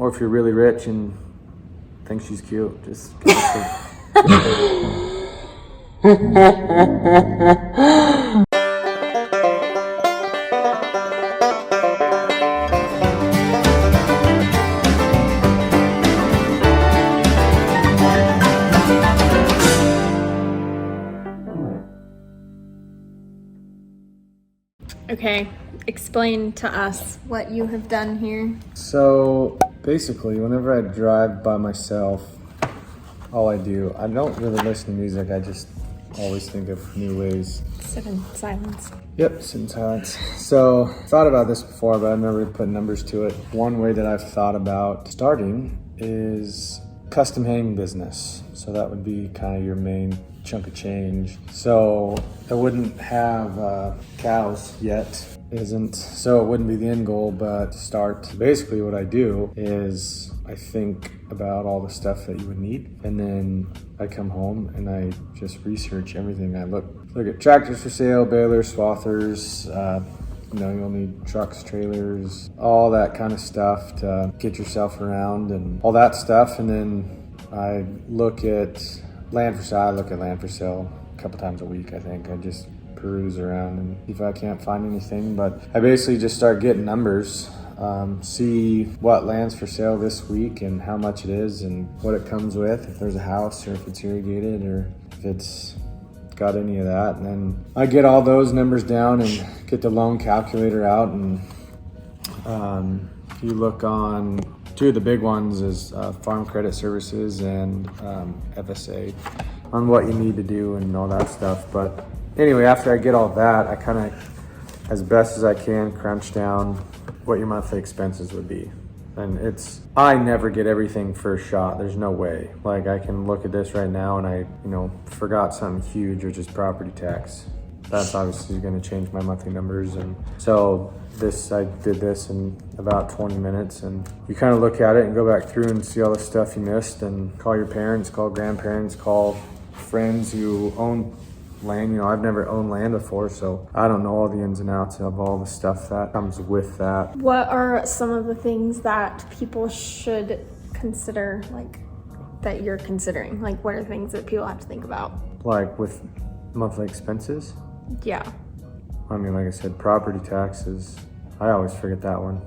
or if you're really rich and think she's cute, just Okay, explain to us what you have done here. So basically, whenever I drive by myself, all I don't really listen to music. I just always think of new ways. Sit in silence. Yep, sit in silence. So thought about this before, but I've never really put numbers to it. One way that I've thought about starting is custom hang business. So that would be kind of your main chunk of change. So I wouldn't have cows yet, so it wouldn't be the end goal, but to start, basically what I do is I think about all the stuff that you would need, and then I come home and I just research everything. I look at tractors for sale, balers, swathers, you'll need trucks, trailers, all that kind of stuff to get yourself around and all that stuff. And then I look at land for sale. I look at land for sale a couple times a week, I think. I just peruse around and see if I can't find anything. But I basically just start getting numbers, see what land's for sale this week and how much it is and what it comes with, if there's a house or if it's irrigated or if it's got any of that. And then I get all those numbers down and get the loan calculator out. And if you look on, two of the big ones is Farm Credit Services and FSA on what you need to do and all that stuff. But anyway, after I get all that, I kind of, as best as I can, crunch down what your monthly expenses would be. And I never get everything first shot. There's no way. Like, I can look at this right now and I, forgot something huge, which is property tax. That's obviously going to change my monthly numbers. And so I did this in about 20 minutes, and you kind of look at it and go back through and see all the stuff you missed and call your parents, call grandparents, call friends who own land. I've never owned land before, so I don't know all the ins and outs of all the stuff that comes with that. What are some of the things that people should consider, like, that you're considering? Like, what are things that people have to think about? Like with monthly expenses? Yeah. I mean, like I said, property taxes, I always forget that one.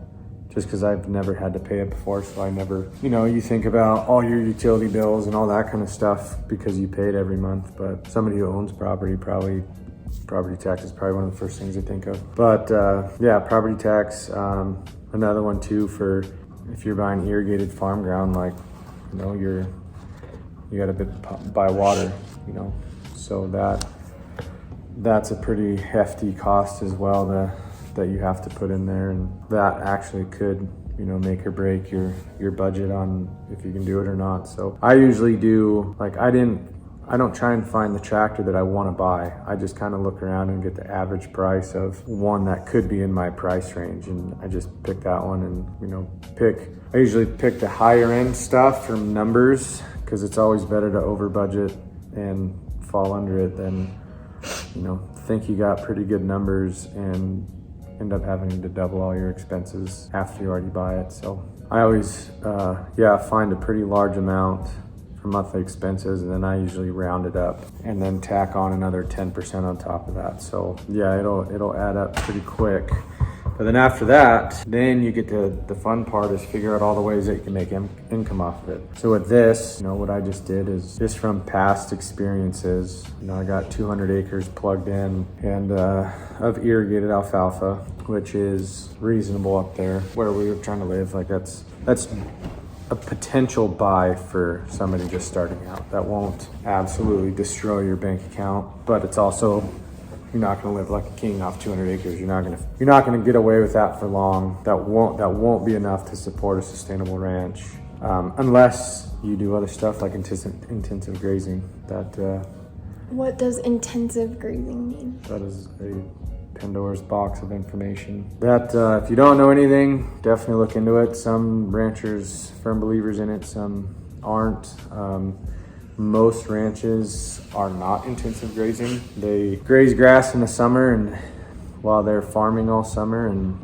Just because I've never had to pay it before, so I never, you think about all your utility bills and all that kind of stuff because you pay it every month. But somebody who owns property, property tax is probably one of the first things they think of. But yeah, property tax, another one too for if you're buying irrigated farm ground, like, you got to buy water, so that's a pretty hefty cost as well that you have to put in there, and that actually could make or break your budget on if you can do it or not. So I usually do, like, I don't try and find the tractor that I want to buy. I just kind of look around and get the average price of one that could be in my price range, and I just pick that one and I usually pick the higher end stuff from numbers, because it's always better to over budget and fall under it than think you got pretty good numbers and end up having to double all your expenses after you already buy it. So I always find a pretty large amount for monthly expenses, and then I usually round it up and then tack on another 10% on top of that. So yeah, it'll add up pretty quick. But then after that, then you get to the fun part, is figure out all the ways that you can make income off of it. So with this, what I just did is just from past experiences, I got 200 acres plugged in and of irrigated alfalfa, which is reasonable up there where we were trying to live. Like that's a potential buy for somebody just starting out. That won't absolutely destroy your bank account, but it's also, you're not going to live like a king off 200 acres. You're not going to get away with that for long. That won't be enough to support a sustainable ranch, unless you do other stuff like intensive grazing. What does intensive grazing mean? That is a Pandora's box of information. That if you don't know anything, definitely look into it. Some ranchers, firm believers in it, some aren't. Most ranches are not intensive grazing. They graze grass in the summer and while they're farming all summer, and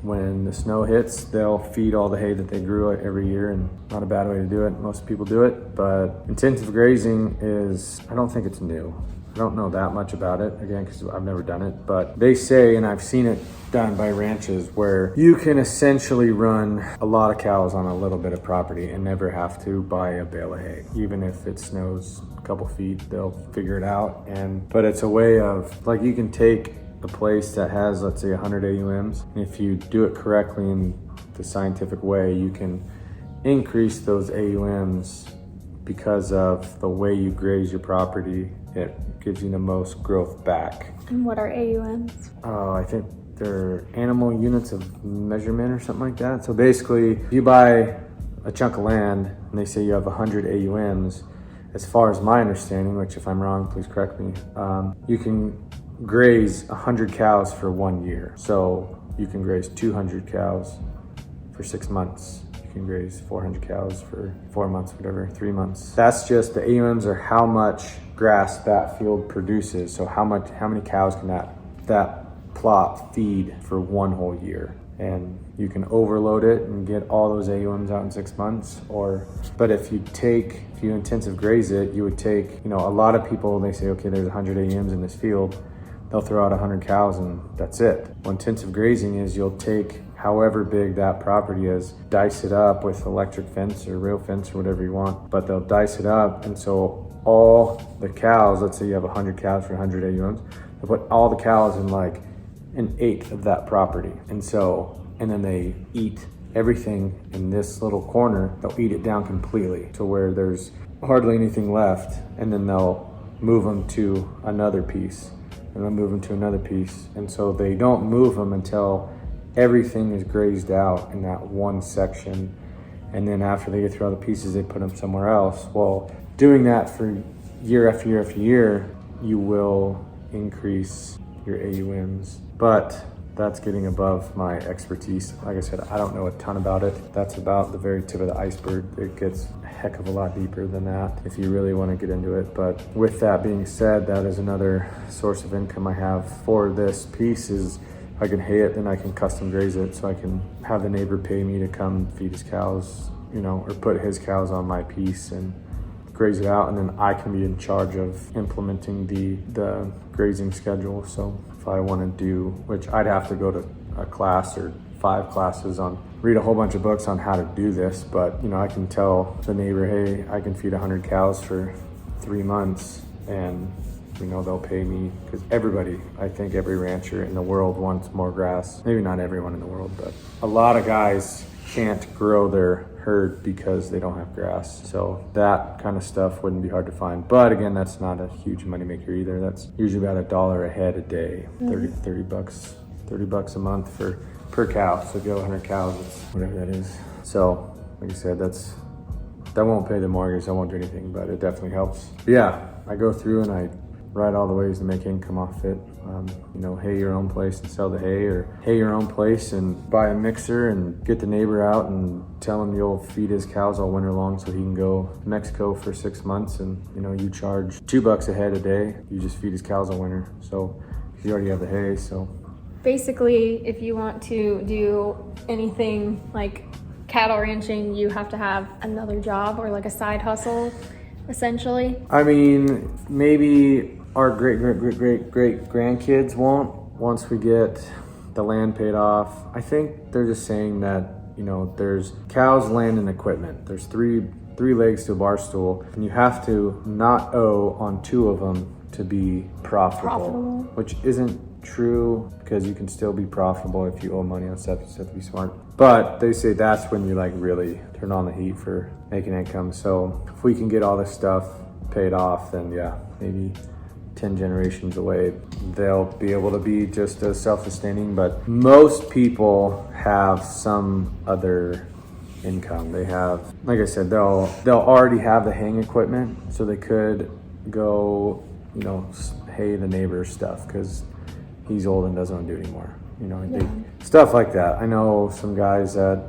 when the snow hits, they'll feed all the hay that they grew every year, and not a bad way to do it. Most people do it, but intensive grazing is, I don't think it's new. I don't know that much about it, again, because I've never done it, but they say, and I've seen it done by ranches, where you can essentially run a lot of cows on a little bit of property and never have to buy a bale of hay. Even if it snows a couple feet, they'll figure it out. But it's a way of, like, you can take a place that has, let's say, 100 AUMs, and if you do it correctly in the scientific way, you can increase those AUMs because of the way you graze your property. It gives you the most growth back. And what are AUMs? I think they're animal units of measurement or something like that. So basically, if you buy a chunk of land and they say you have 100 AUMs, as far as my understanding, which if I'm wrong, please correct me, you can graze 100 cows for 1 year. So you can graze 200 cows for 6 months. You can graze 400 cows for 4 months, whatever, 3 months. That's just the AUMs, or how much grass that field produces. So how many cows can that plot feed for 1 whole year? And you can overload it and get all those AUMs out in 6 months. But if you intensive graze it, you would take, a lot of people, they say, okay, there's 100 AUMs in this field. They'll throw out 100 cows and that's it. What intensive grazing is, you'll take however big that property is, dice it up with electric fence or rail fence or whatever you want, but they'll dice it up. And so all the cows, let's say you have 100 cows for 100 AUMs, they'll put all the cows in like an eighth of that property. And then they eat everything in this little corner. They'll eat it down completely to where there's hardly anything left. And then they'll move them to another piece, and they'll move them to another piece. And so they don't move them until everything is grazed out in that one section. And then after they get through all the pieces, they put them somewhere else. Well, doing that for year after year after year, you will increase your AUMs. But that's getting above my expertise. Like I said, I don't know a ton about it. That's about the very tip of the iceberg. It gets a heck of a lot deeper than that if you really want to get into it. But with that being said, that is another source of income I have for this piece. Is I can hay it, then I can custom graze it. So I can have the neighbor pay me to come feed his cows, or put his cows on my piece and graze it out. And then I can be in charge of implementing the grazing schedule. So if I want to do, which I'd have to go to a class or 5 classes read a whole bunch of books on how to do this. But, I can tell the neighbor, hey, I can feed 100 cows for 3 months, and they'll pay me, because I think every rancher in the world wants more grass. Maybe not everyone in the world, but a lot of guys can't grow their herd because they don't have grass. So that kind of stuff wouldn't be hard to find. But again, that's not a huge moneymaker either. That's usually about $1 a head a day, 30 bucks a month per cow. So if you have 100 cows, it's whatever that is. So like I said, that won't pay the mortgage, that won't do anything, but it definitely helps. But yeah, I go through and I write all the ways to make income off it. Hay your own place and sell the hay, or hay your own place and buy a mixer and get the neighbor out and tell him you'll feed his cows all winter long so he can go to Mexico for 6 months, and you charge $2 a head a day. You just feed his cows all winter. So you already have the hay. So basically, if you want to do anything like cattle ranching, you have to have another job or like a side hustle, essentially. I mean, maybe our great grandkids won't, once we get the land paid off. I think they're just saying that, there's cows, land, and equipment. There's three legs to a bar stool, and you have to not owe on 2 of them to be profitable. Which isn't true, because you can still be profitable if you owe money on stuff. You just have to be smart. But they say that's when you really turn on the heat for making income. So if we can get all this stuff paid off, then yeah, maybe 10 generations away, they'll be able to be just as self-sustaining. But most people have some other income. They have, like I said, they'll already have the haying equipment, so they could go, hay the neighbor's stuff because he's old and doesn't want to do it anymore. Stuff like that. I know some guys that,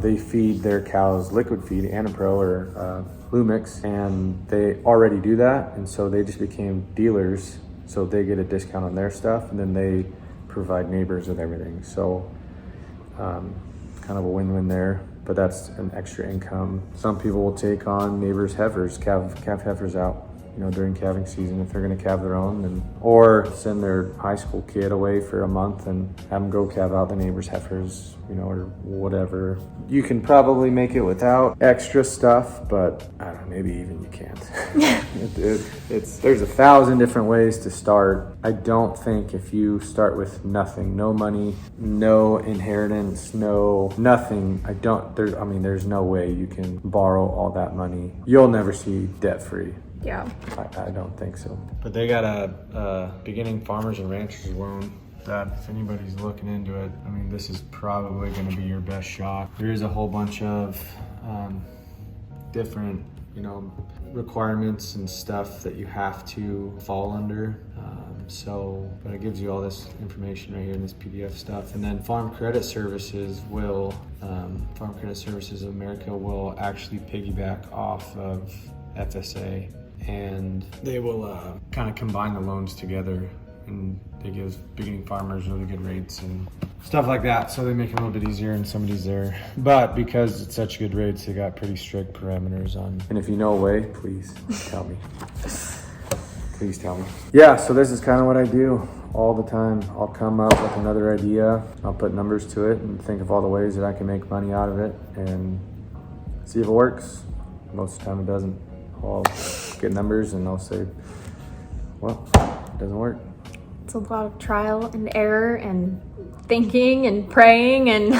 they feed their cows liquid feed, Anapro or Lumix, and they already do that. And so they just became dealers. So they get a discount on their stuff, and then they provide neighbors with everything. So kind of a win-win there. But that's an extra income. Some people will take on neighbors' heifers, calf heifers out, you know, during calving season if they're going to calve their own, or send their high school kid away for a month and have them go calve out the neighbors' heifers, you know, or whatever. You can probably make it without extra stuff, but I don't know, maybe even you can't. There's 1,000 different ways to start. I don't think if you start with nothing, no money, no inheritance, no nothing, there's no way you can borrow all that money. You'll never see debt free. Yeah. I don't think so. But they got a beginning farmers and ranchers loan that if anybody's looking into it, I mean, this is probably going to be your best shot. There is a whole bunch of different, you know, requirements and stuff that you have to fall under. But it gives you all this information right here in this PDF stuff. And then Farm Credit Services Farm Credit Services of America will actually piggyback off of FSA, and they will kind of combine the loans together, and they give beginning farmers really good rates and stuff like that, so they make it a little bit easier and somebody's there. But because it's such good rates, they got pretty strict parameters on. And if you know a way, please tell me. Please tell me. Yeah, so this is kind of what I do all the time. I'll come up with another idea, I'll put numbers to it and think of all the ways that I can make money out of it and see if it works. Most of the time it doesn't. I'll get numbers and I'll say, well, it doesn't work. It's a lot of trial and error and thinking and praying and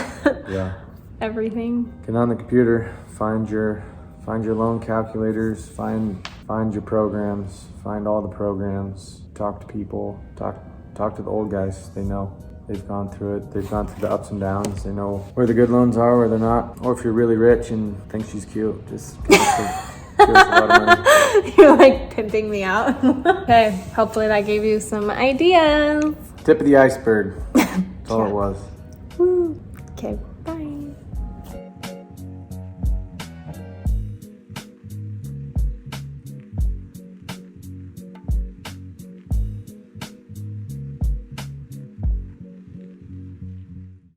yeah, everything. Get on the computer, find your loan calculators, find your programs, find all the programs, talk to people, talk to the old guys. They know. They've gone through it. They've gone through the ups and downs. They know where the good loans are, where they're not. Or if you're really rich and think she's cute, just give us a lot of money. You're like pimping me out. Okay, hopefully that gave you some ideas. Tip of the iceberg. That's all it was. Woo. Okay, bye.